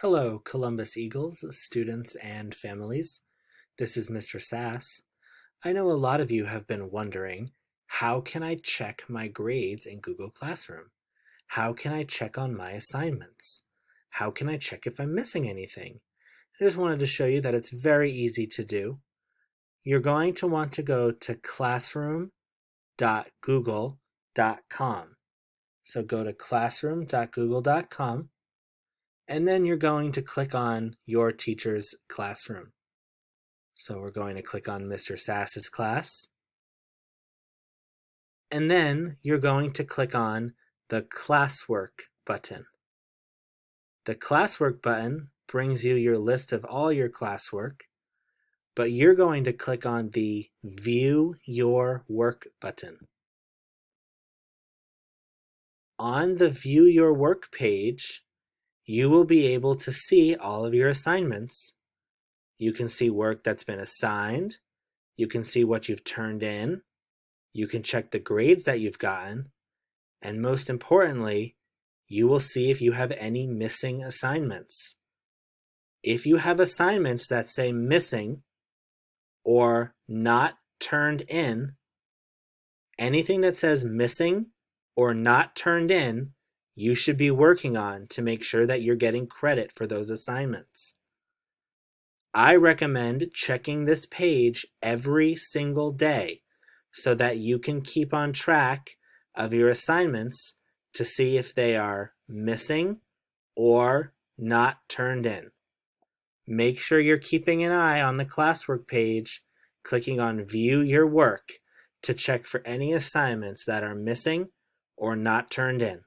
Hello, Columbus Eagles, students and families. This is Mr. Sass. I know a lot of you have been wondering, how can I check my grades in Google Classroom? How can I check on my assignments? How can I check if I'm missing anything? I just wanted to show you that it's very easy to do. You're going to want to go to classroom.google.com. So go to classroom.google.com. And then you're going to click on your teacher's classroom. So we're going to click on Mr. Sass's class. And then you're going to click on the classwork button. The classwork button brings you your list of all your classwork, but you're going to click on the View Your Work button. On the View Your Work page, you will be able to see all of your assignments. You can see work that's been assigned. You can see what you've turned in. You can check the grades that you've gotten. And most importantly, you will see if you have any missing assignments. If you have assignments that say missing or not turned in, anything that says missing or not turned in, you should be working on to make sure that you're getting credit for those assignments. I recommend checking this page every single day so that you can keep on track of your assignments to see if they are missing or not turned in. Make sure you're keeping an eye on the classwork page, clicking on View Your Work to check for any assignments that are missing or not turned in.